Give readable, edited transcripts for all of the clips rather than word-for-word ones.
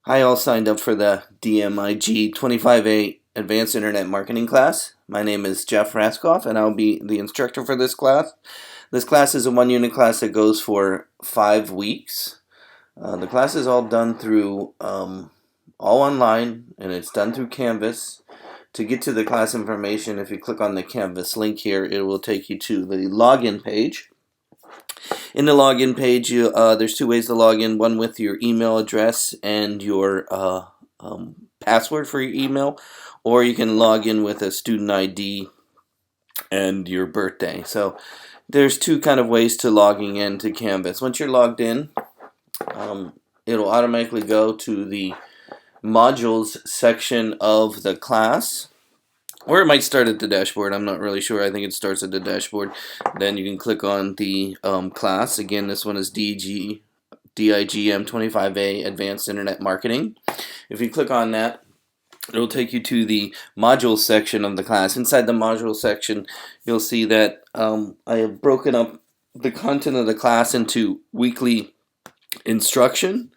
Hi, all signed up for the DMIG 25A Advanced Internet Marketing class. My name is Jeff Raskoff, and I'll be the instructor for this class. This class is a one-unit class that goes for 5 weeks. The class is all done through, all online, and it's done through Canvas. To get to the class information, if you click on the Canvas link here, it will take you to the login page. In the login page, there's two ways to log in. One with your email address and your password for your email, or you can log in with a student ID and your birthday. So there's two kind of ways to logging in to Canvas. Once you're logged in, it'll automatically go to the modules section of the class. Or it might start at the dashboard. I'm not really sure. I think it starts at the dashboard. Then you can click on the class. Again, this one is DIGM 25A Advanced Internet Marketing. If you click on that, it'll take you to the module section of the class. Inside the module section, you'll see that I have broken up the content of the class into weekly instruction.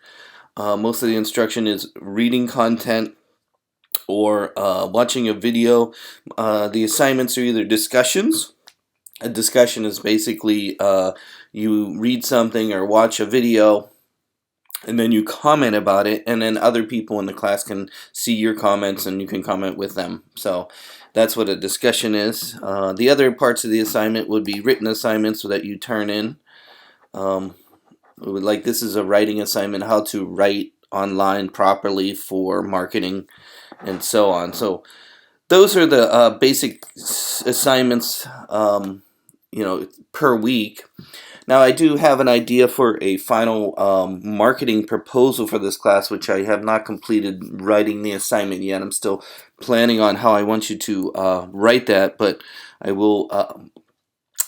Most of the instruction is reading content or watching a video. The assignments are either discussions. A discussion is basically you read something or watch a video and then you comment about it, and then other people in the class can see your comments and you can comment with them. So that's what a discussion is. The other parts of the assignment would be written assignments that you turn in. Like this is a writing assignment, how to write online properly for marketing and so on. So those are the basic assignments, per week. Now I do have an idea for a final marketing proposal for this class, which I have not completed writing the assignment yet. I'm still planning on how I want you to write that, but I will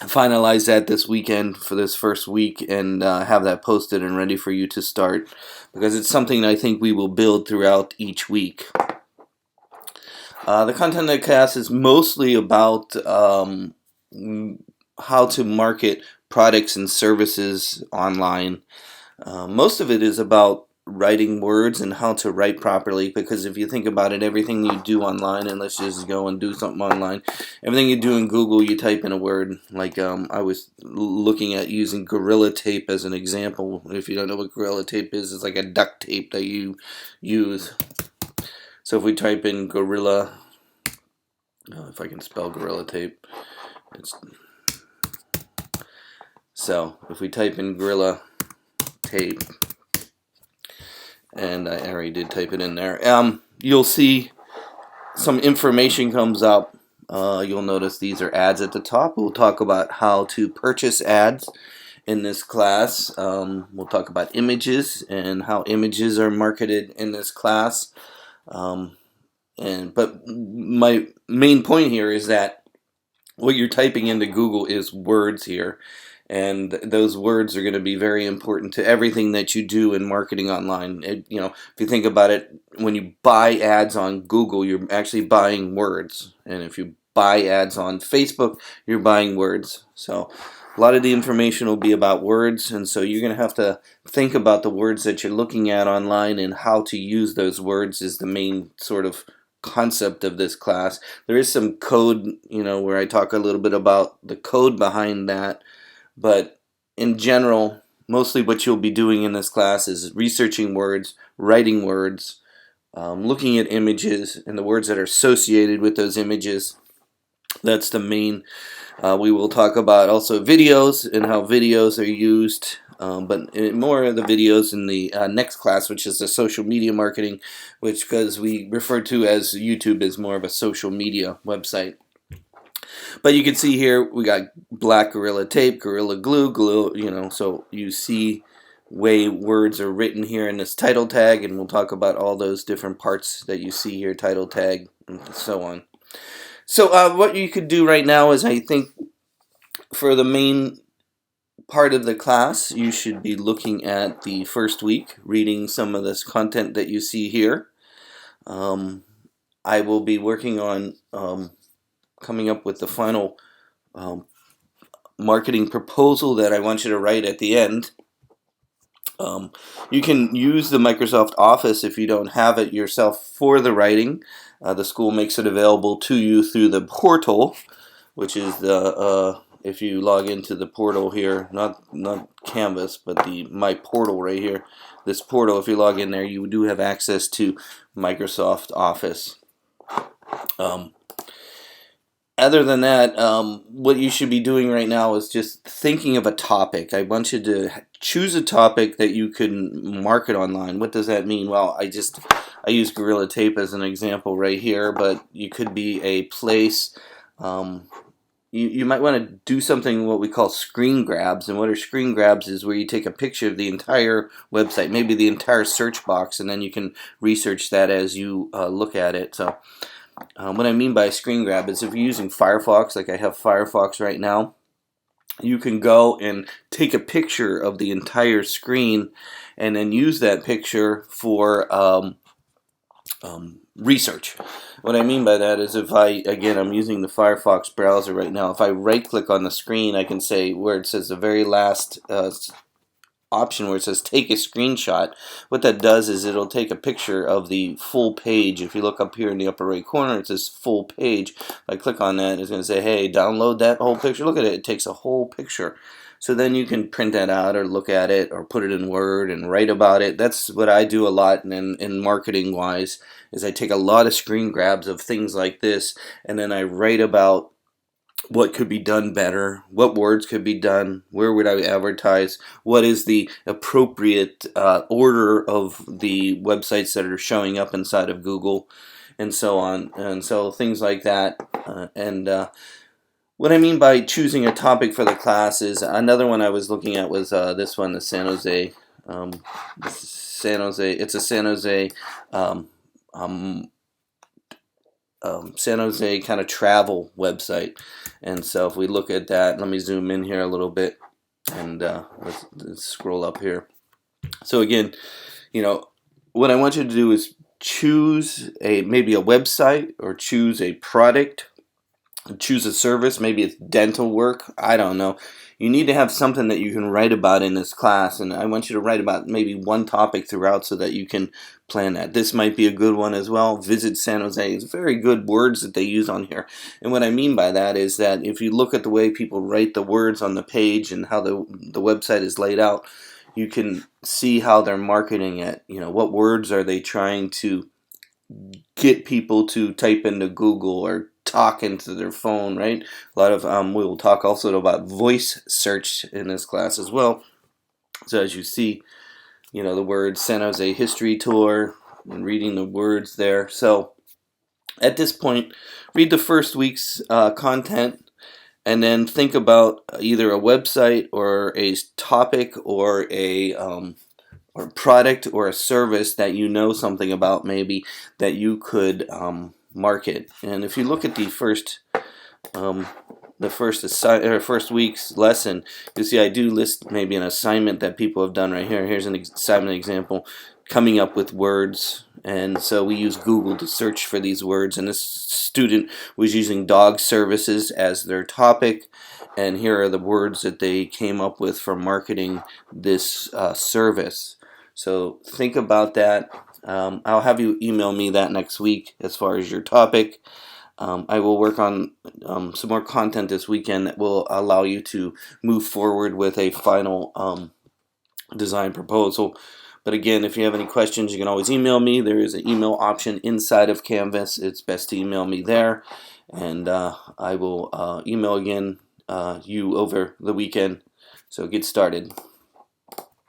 finalize that this weekend for this first week and have that posted and ready for you to start, because it's something I think we will build throughout each week. The content of the class is mostly about how to market products and services online. Most of it is about writing words and how to write properly, because if you think about it, everything you do online, and let's just go and do something online, everything you do in Google, you type in a word. Like I was looking at using Gorilla Tape as an example. If you don't know what Gorilla Tape is, it's like a duct tape that you use. So if we type in Gorilla, if I can spell Gorilla Tape, so if we type in Gorilla Tape, and I already did type it in there, you'll see some information comes up. You'll notice these are ads at the top. We'll talk about how to purchase ads in this class. We'll talk about images and how images are marketed in this class. But my main point here is that what you're typing into Google is words here, and those words are going to be very important to everything that you do in marketing online. If you think about it, when you buy ads on Google, you're actually buying words, and if you buy ads on Facebook, you're buying words. So a lot of the information will be about words, and so you're going to have to think about the words that you're looking at online, and how to use those words is the main sort of concept of this class. There is some code, where I talk a little bit about the code behind that, but in general, mostly what you'll be doing in this class is researching words, writing words, looking at images and the words that are associated with those images. That's the main. We will talk about also videos and how videos are used, but more of the videos in the next class, which is the social media marketing, which, because we refer to as YouTube, is more of a social media website. But you can see here we got black Gorilla Tape, Gorilla Glue, so you see way words are written here in this title tag, and we'll talk about all those different parts that you see here, title tag, and so on. So what you could do right now is, I think, for the main part of the class, you should be looking at the first week, reading some of this content that you see here. I will be working on coming up with the final marketing proposal that I want you to write at the end. You can use the Microsoft Office if you don't have it yourself for the writing. The school makes it available to you through the portal, which is the if you log into the portal here, not Canvas, but the My Portal right here. This portal, if you log in there, you do have access to Microsoft Office. Other than that, what you should be doing right now is just thinking of a topic. I want you to choose a topic that you can market online. What does that mean? Well, I use Gorilla Tape as an example right here, but you could be a place. You might want to do something what we call screen grabs. And what are screen grabs is where you take a picture of the entire website, maybe the entire search box, and then you can research that as you look at it. So what I mean by screen grab is if you're using Firefox, like I have Firefox right now, you can go and take a picture of the entire screen and then use that picture for research. What I mean by that is if I'm using the Firefox browser right now, if I right click on the screen, I can say where it says the very last option where it says take a screenshot. What that does is it'll take a picture of the full page. If you look up here in the upper right corner, it says full page. If I click on that, it's going to say, hey, download that whole picture. Look at it. It takes a whole picture. So then you can print that out or look at it or put it in Word and write about it. That's what I do a lot in marketing wise, is I take a lot of screen grabs of things like this and then I write about what could be done better, what words could be done, where would I advertise, what is the appropriate order of the websites that are showing up inside of Google, and so on. And so things like that. What I mean by choosing a topic for the class is another one I was looking at was this one, the San Jose. It's a San Jose. San Jose kind of travel website, and so if we look at that, let me zoom in here a little bit and let's scroll up here. So again, what I want you to do is choose maybe a website or choose a product, choose a service. Maybe it's dental work, I don't know. You need to have something that you can write about in this class, and I want you to write about maybe one topic throughout so that you can plan that. This might be a good one as well. Visit San Jose. It's very good words that they use on here. And what I mean by that is that if you look at the way people write the words on the page and how the website is laid out, you can see how they're marketing it. What words are they trying to get people to type into Google or talk into their phone, right? A lot of we will talk also about voice search in this class as well. So as you see, the word San Jose History Tour and reading the words there. So at this point, read the first week's content and then think about either a website or a topic or a or product or a service that you know something about, maybe that you could market. And if you look at the first week's lesson, you see I do list maybe an assignment that people have done right here. Here's an assignment example, coming up with words. And so we use Google to search for these words, and this student was using dog services as their topic, and here are the words that they came up with for marketing this service. So think about that. I'll have you email me that next week as far as your topic. I will work on some more content this weekend that will allow you to move forward with a final design proposal. But again, if you have any questions, you can always email me. There is an email option inside of Canvas. It's best to email me there. And I will email again you over the weekend. So get started.